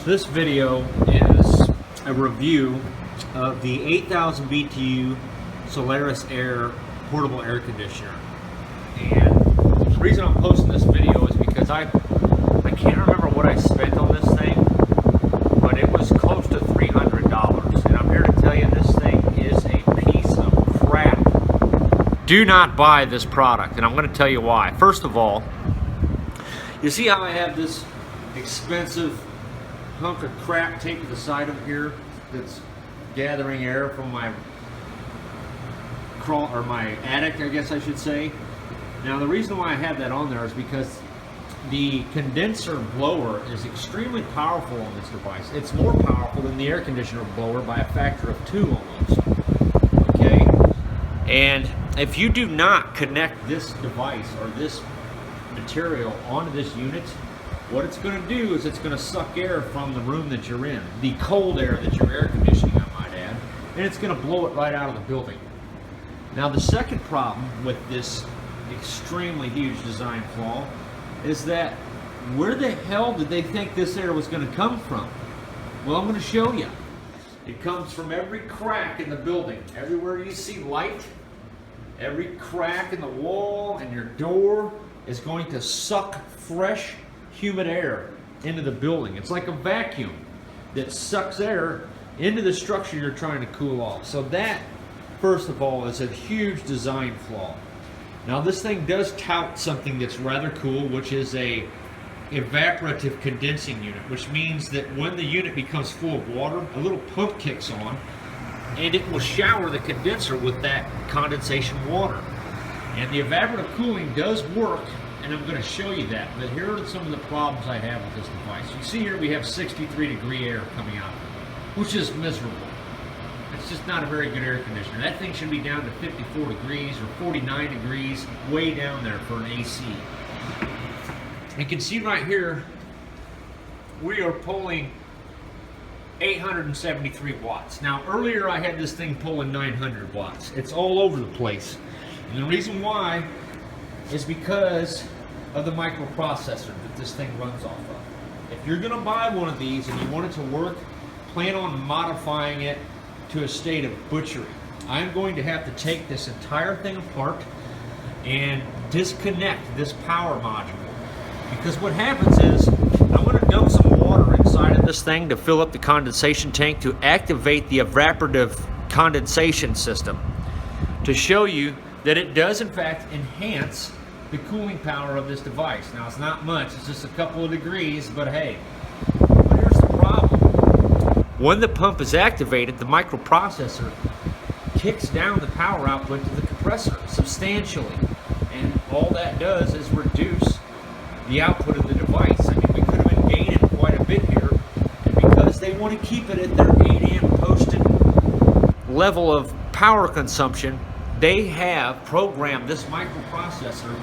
This video is a review of the 8,000 BTU Soleus Air portable air conditioner. And the reason I'm posting this video is because I can't remember what I spent on this thing, but it was close to $300. And I'm here to tell you this thing is a piece of crap. Do not buy this product, and I'm going to tell you why. First of all, you see how I have this expensive hunk of crap taped to the side of here that's gathering air from my my attic, I guess I should say. Now the reason why I have that on there is because the condenser blower is extremely powerful on this device. It's more powerful than the air conditioner blower by a factor of 2 almost. Okay? And if you do not connect this device or this material onto this unit, what it's going to do is it's going to suck air from the room that you're in, the cold air that you're air conditioning, I might add, and it's going to blow it right out of the building. Now the second problem with this extremely huge design flaw is that where the hell did they think this air was going to come from? Well, I'm going to show you. It comes from every crack in the building. Everywhere you see light, every crack in the wall and your door is going to suck fresh, humid air into the building. It's like a vacuum that sucks air into the structure you're trying to cool off. So that, first of all, is a huge design flaw. Now this thing does tout something that's rather cool, which is a evaporative condensing unit, which means that when the unit becomes full of water, a little pump kicks on and it will shower the condenser with that condensation water. And the evaporative cooling does work, and I'm going to show you that. But here are some of the problems I have with this device. You see here we have 63-degree air coming out, which is miserable. It's just not a very good air conditioner. That thing should be down to 54 degrees or 49 degrees, way down there for an AC. You can see right here, we are pulling 873 watts. Now earlier I had this thing pulling 900 watts. It's all over the place. And the reason why is because of the microprocessor that this thing runs off of. If you're going to buy one of these and you want it to work, plan on modifying it to a state of butchery. I'm going to have to take this entire thing apart and disconnect this power module. Because what happens is, I'm going to dump some water inside of this thing to fill up the condensation tank to activate the evaporative condensation system, to show you that it does in fact enhance the cooling power of this device. Now it's not much, it's just a couple of degrees, but hey. But here's the problem. When the pump is activated, the microprocessor kicks down the power output to the compressor substantially. And all that does is reduce the output of the device. I mean, we could have been gaining quite a bit here. And because they want to keep it at their 8 amp posted level of power consumption, they have programmed this microprocessor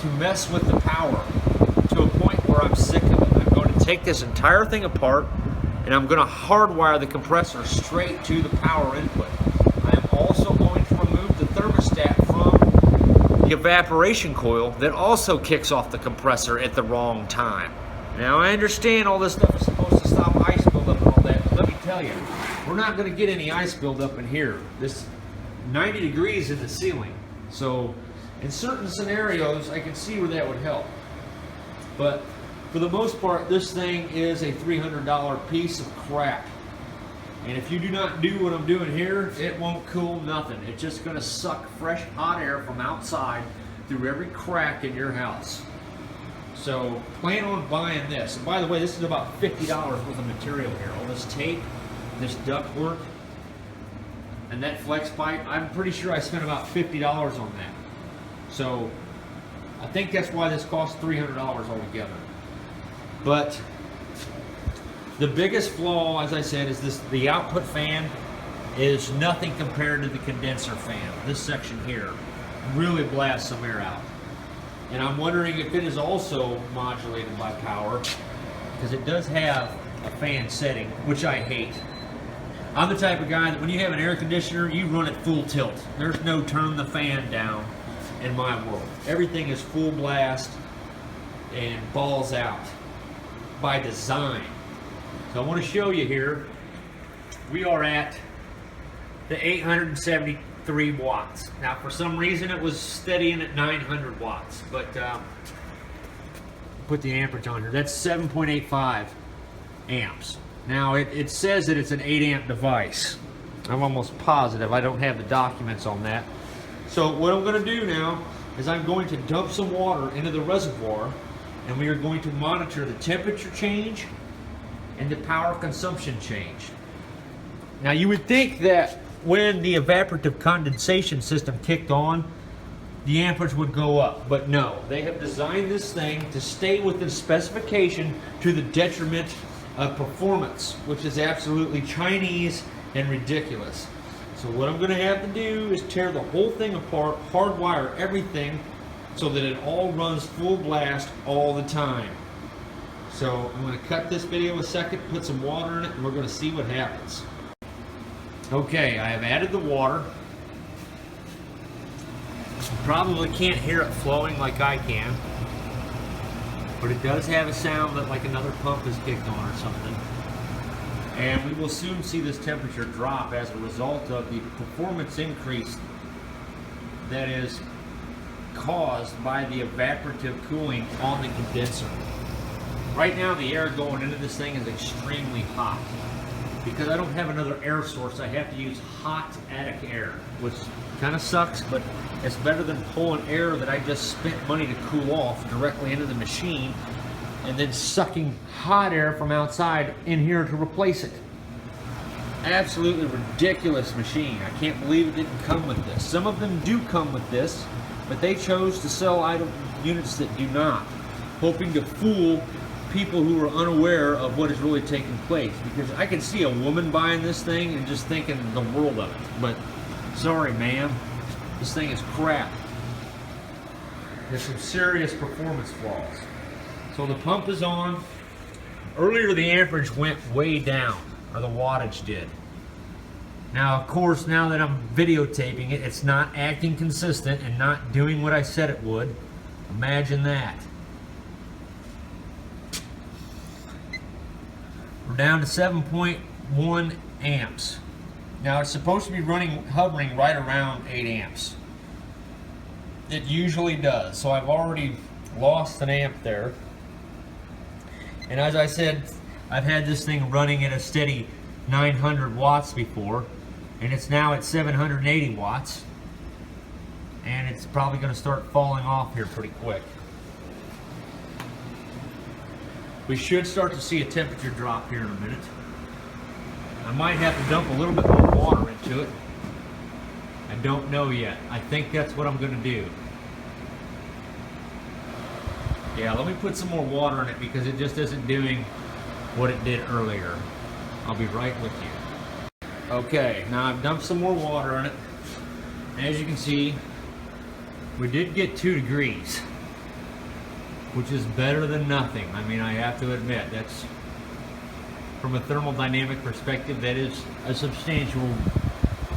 to mess with the power to a point where I'm sick of it. I'm going to take this entire thing apart and I'm going to hardwire the compressor straight to the power input. I am also going to remove the thermostat from the evaporation coil that also kicks off the compressor at the wrong time. Now I understand all this stuff is supposed to stop ice buildup and all that, but let me tell you, we're not going to get any ice buildup in here. This 90 degrees in the ceiling. So in certain scenarios I can see where that would help. But for the most part, this thing is a $300 piece of crap. And if you do not do what I'm doing here, it won't cool nothing. It's just going to suck fresh hot air from outside through every crack in your house. So plan on buying this. And by the way, this is about $50 worth of material here. All this tape, this ductwork, and that flex pipe. I'm pretty sure I spent about $50 on that. So I think that's why this costs $300 altogether. But the biggest flaw, as I said, is this: the output fan is nothing compared to the condenser fan. This section here really blasts some air out. And I'm wondering if it is also modulated by power, because it does have a fan setting, which I hate. I'm the type of guy that when you have an air conditioner, you run it full tilt. There's no turn the fan down in my world. Everything is full blast and balls out by design. So I want to show you here, we are at the 873 watts. Now for some reason it was steadying at 900 watts, but put the amperage on here. That's 7.85 amps. Now it says that it's an 8 amp device. I'm almost positive. I don't have the documents on that. So what I'm going to do now is I'm going to dump some water into the reservoir, and we are going to monitor the temperature change and the power consumption change. Now you would think that when the evaporative condensation system kicked on, the amperage would go up, but no. They have designed this thing to stay within specification to the detriment of performance, which is absolutely Chinese and ridiculous. So what I'm going to have to do is tear the whole thing apart, hardwire everything so that it all runs full blast all the time. So I'm going to cut this video a second, put some water in it, and we're going to see what happens. Okay, I have added the water. You probably can't hear it flowing like I can, but it does have a sound that like another pump is kicked on or something. And we will soon see this temperature drop as a result of the performance increase that is caused by the evaporative cooling on the condenser. Right now the air going into this thing is extremely hot. Because I don't have another air source, I have to use hot attic air, which kind of sucks, but it's better than pulling air that I just spent money to cool off directly into the machine and then sucking hot air from outside in here to replace it. Absolutely ridiculous machine. I can't believe it didn't come with this. Some of them do come with this, but they chose to sell idle units that do not, hoping to fool people who are unaware of what is really taking place. Because I can see a woman buying this thing and just thinking the world of it. But sorry, ma'am, this thing is crap. There's some serious performance flaws. So the pump is on. Earlier the amperage went way down, or the wattage did. Now of course, now that I'm videotaping it, it's not acting consistent and not doing what I said it would. Imagine that. We're down to 7.1 amps. Now it's supposed to be hovering right around 8 amps. It usually does, so I've already lost an amp there. And as I said, I've had this thing running at a steady 900 watts before, and it's now at 780 watts. And it's probably going to start falling off here pretty quick. We should start to see a temperature drop here in a minute. I might have to dump a little bit more water into it. I don't know yet. I think that's what I'm going to do. Yeah, let me put some more water in it because it just isn't doing what it did earlier. I'll be right with you. Okay, now I've dumped some more water in it. As you can see, we did get 2 degrees. Which is better than nothing. I mean, I have to admit, that's, from a thermodynamic perspective, that is a substantial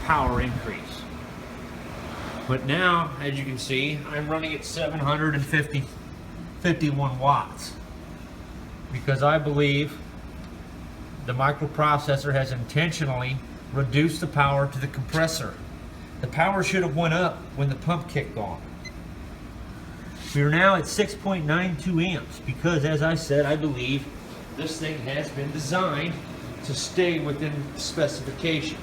power increase. But now, as you can see, I'm running at 751 watts. Because I believe the microprocessor has intentionally reduced the power to the compressor. The power should have went up when the pump kicked on. We are now at 6.92 amps because, as I said, I believe this thing has been designed to stay within specification.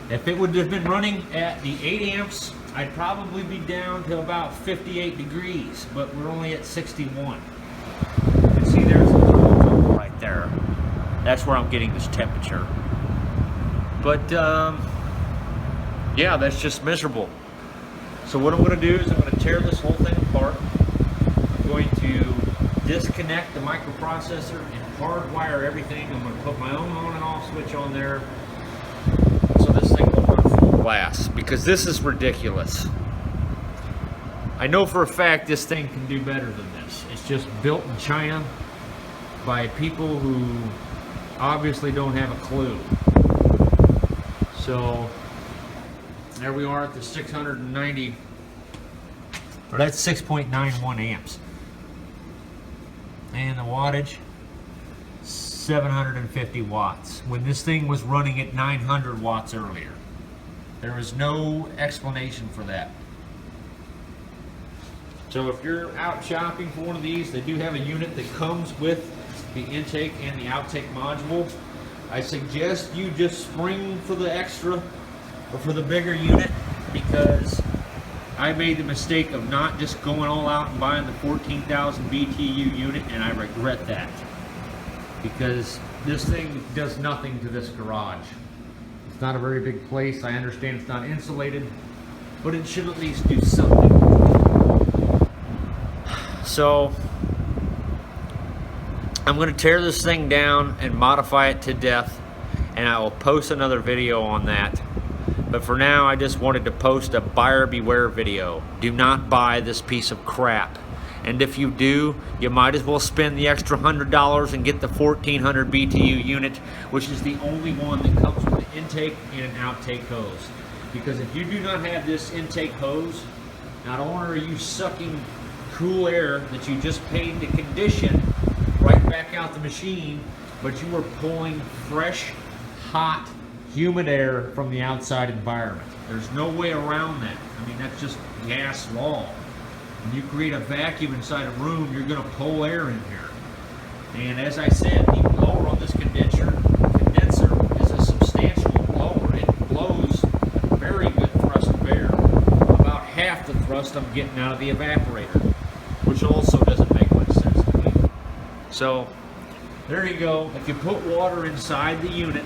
If it would have been running at the 8 amps, I'd probably be down to about 58 degrees, but we're only at 61. You can see there's a little jump right there. That's where I'm getting this temperature. But, yeah, that's just miserable. So what I'm going to do is I'm going to tear this whole thing apart. I'm going to disconnect the microprocessor and hardwire everything. I'm going to put my own on and off switch on there so this thing will run full blast, because this is ridiculous. I know for a fact this thing can do better than this. It's just built in China by people who obviously don't have a clue. So there we are at the 690, or that's 6.91 amps. And the wattage, 750 watts when this thing was running at 900 watts earlier. There is no explanation for that. So if you're out shopping for one of these, they do have a unit that comes with the intake and the outtake module. I suggest you just spring for the extra or for the bigger unit, because I made the mistake of not just going all out and buying the 14,000 BTU unit, and I regret that, because this thing does nothing to this garage. It's not a very big place. I understand it's not insulated, but it should at least do something. So I'm going to tear this thing down and modify it to death, and I will post another video on that. But for now, I just wanted to post a buyer beware video. Do not buy this piece of crap. And if you do, you might as well spend the extra $100 and get the 1400 BTU unit, which is the only one that comes with an intake and an outtake hose. Because if you do not have this intake hose, not only are you sucking cool air that you just paid to condition right back out the machine, but you are pulling fresh, hot, humid air from the outside environment. There's no way around that. I mean, that's just gas law. When you create a vacuum inside a room, you're going to pull air in here. And as I said, the blower on this condenser is a substantial blower. It blows a very good thrust of air. About half the thrust I'm getting out of the evaporator, which also doesn't make much sense to me. So, there you go. If you put water inside the unit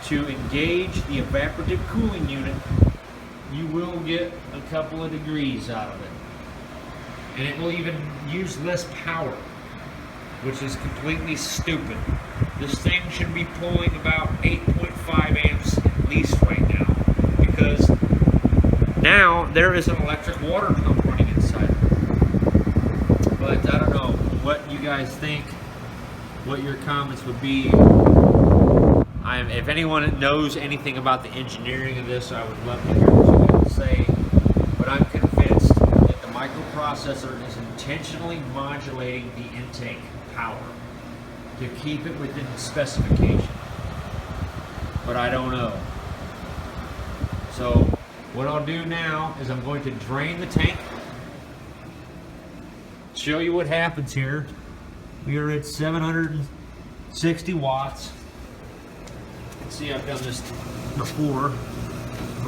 to engage the evaporative cooling unit, you will get a couple of degrees out of it. And it will even use less power, which is completely stupid. This thing should be pulling about 8.5 amps at least right now, because now there is an electric water pump running inside of it. But I don't know what you guys think, what your comments would be. If anyone knows anything about the engineering of this, I would love to hear what you have to say. But I'm convinced that the microprocessor is intentionally modulating the intake power to keep it within the specification. But I don't know. So what I'll do now is I'm going to drain the tank, show you what happens here. We are at 760 watts. See, I've done this before.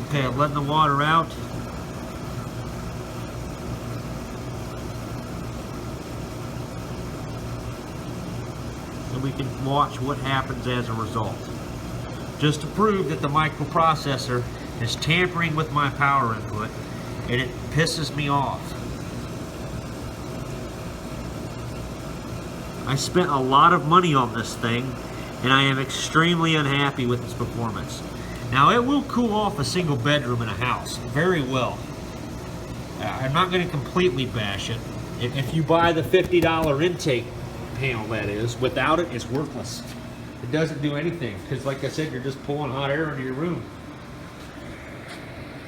Okay, I'm letting the water out. So we can watch what happens as a result. Just to prove that the microprocessor is tampering with my power input, and it pisses me off. I spent a lot of money on this thing, and I am extremely unhappy with its performance. Now, it will cool off a single bedroom in a house very well. I'm not going to completely bash it. If you buy the $50 intake panel, that is, without it, it's worthless. It doesn't do anything, because like I said, you're just pulling hot air into your room.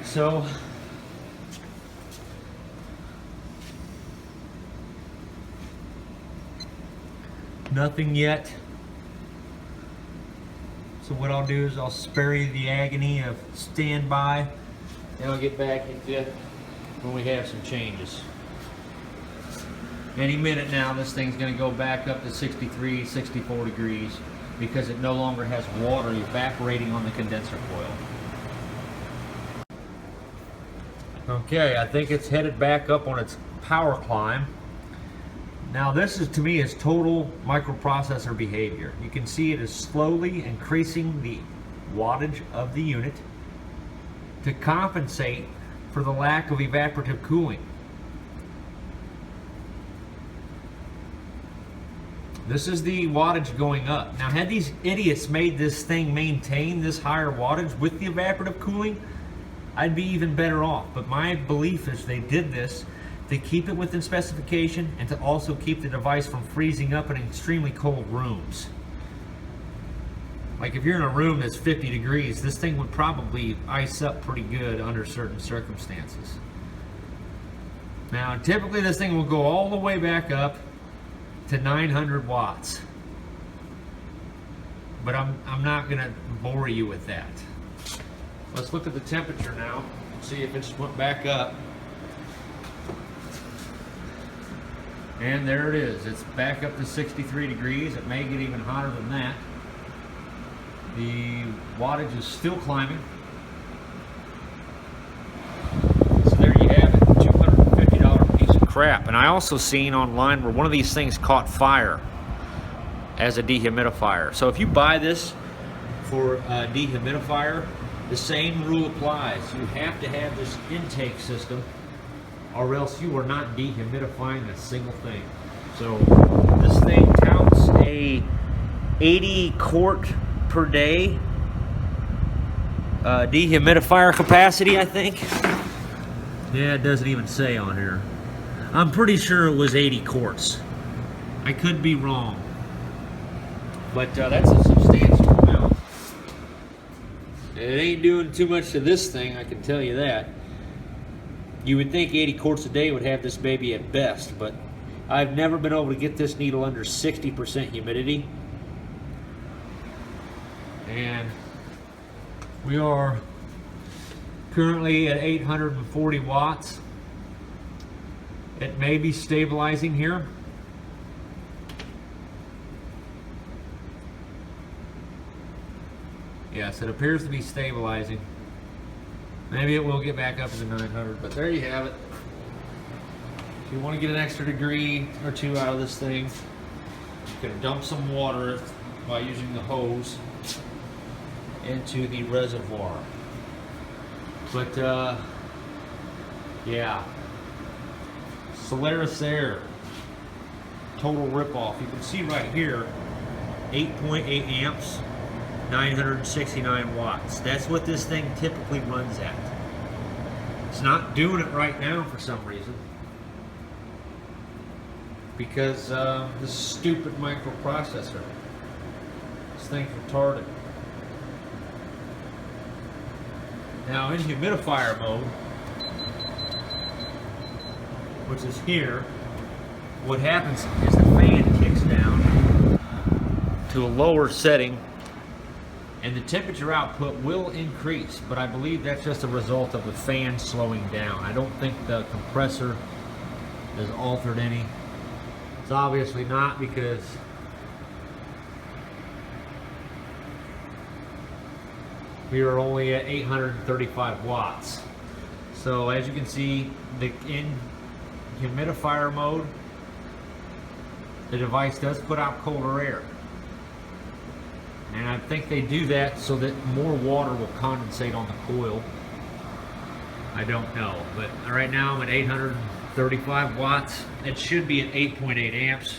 So, nothing yet. So what I'll do is I'll spare you the agony of standby, and I'll get back into it when we have some changes. Any minute now, this thing's going to go back up to 63, 64 degrees because it no longer has water evaporating on the condenser coil. Okay, I think it's headed back up on its power climb. Now this is, to me, is total microprocessor behavior. You can see it is slowly increasing the wattage of the unit to compensate for the lack of evaporative cooling. This is the wattage going up. Now, had these idiots made this thing maintain this higher wattage with the evaporative cooling, I'd be even better off. But my belief is they did this to keep it within specification and to also keep the device from freezing up in extremely cold rooms. Like if you're in a room that's 50 degrees, this thing would probably ice up pretty good under certain circumstances. Now, typically this thing will go all the way back up to 900 watts. but I'm not gonna bore you with that. Let's look at the temperature now, see if it just went back up. And there it is, it's back up to 63 degrees. It may get even hotter than that. The wattage is still climbing. So there you have it, $250 piece of crap. And I also seen online where one of these things caught fire as a dehumidifier. So if you buy this for a dehumidifier, the same rule applies. You have to have this intake system, or else you are not dehumidifying a single thing. So this thing touts a 80 quart per day dehumidifier capacity, I think. Yeah, it doesn't even say on here. I'm pretty sure it was 80 quarts. I could be wrong, but that's a substantial amount. It ain't doing too much to this thing, I can tell you that. You would think 80 quarts a day would have this baby at best, but I've never been able to get this needle under 60% humidity. And we are currently at 840 watts. It may be stabilizing here. Yes, it appears to be stabilizing. Maybe it will get back up to the 900, but there you have it. If you want to get an extra degree or two out of this thing, you can dump some water by using the hose into the reservoir. But yeah, Soleus Air, total ripoff. You can see right here, 8.8 amps, 969 watts. That's what this thing typically runs at. It's not doing it right now for some reason, because this stupid microprocessor. This thing's retarded. Now in humidifier mode, which is here, what happens is the fan kicks down to a lower setting and the temperature output will increase, but I believe that's just a result of the fan slowing down. I don't think the compressor has altered any. It's obviously not, because we are only at 835 watts. So as you can see, in humidifier mode, the device does put out colder air. And I think they do that so that more water will condensate on the coil. I don't know, but right now I'm at 835 watts. It should be at 8.8 amps.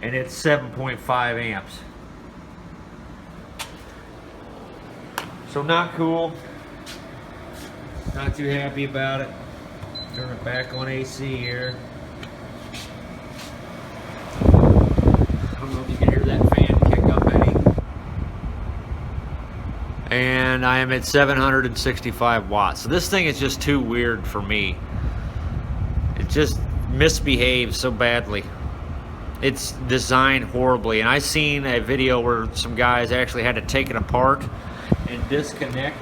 And it's 7.5 amps. So not cool. Not too happy about it. Turn it back on AC here. I don't know if you can hear that fan kick up any. And I am at 765 watts. So this thing is just too weird for me. It just misbehaves so badly. It's designed horribly. And I seen a video where some guys actually had to take it apart and disconnect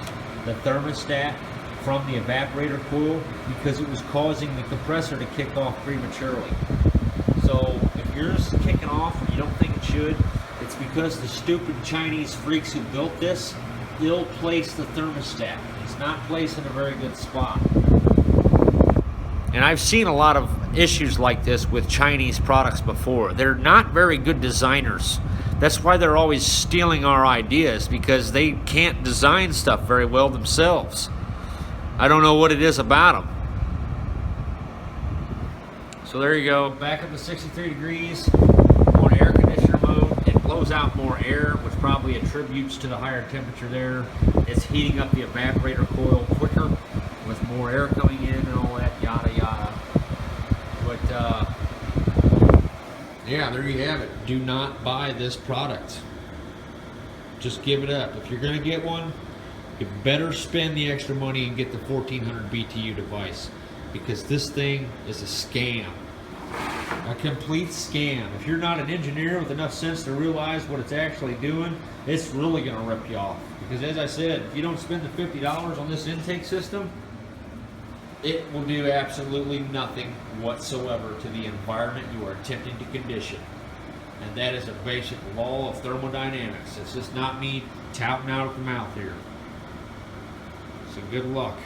the thermostat from the evaporator coil because it was causing the compressor to kick off prematurely. So if yours is kicking off and you don't think it should, it's because the stupid Chinese freaks who built this ill-placed the thermostat. It's not placed in a very good spot. And I've seen a lot of issues like this with Chinese products before. They're not very good designers. That's why they're always stealing our ideas, because they can't design stuff very well themselves. I don't know what it is about them. So there you go, back up to 63 degrees on air conditioner mode. It blows out more air, which probably attributes to the higher temperature there. It's heating up the evaporator coil quicker with more air coming in and all that, yada yada. But yeah, there you have it. Do not buy this product. Just give it up. If you're going to get one, you better spend the extra money and get the 1400 BTU device, because this thing is a scam. A complete scam. If you're not an engineer with enough sense to realize what it's actually doing, it's really going to rip you off. Because as I said, if you don't spend the $50 on this intake system, it will do absolutely nothing whatsoever to the environment you are attempting to condition. And that is a basic law of thermodynamics. It's just not me touting out of the mouth here. So good luck.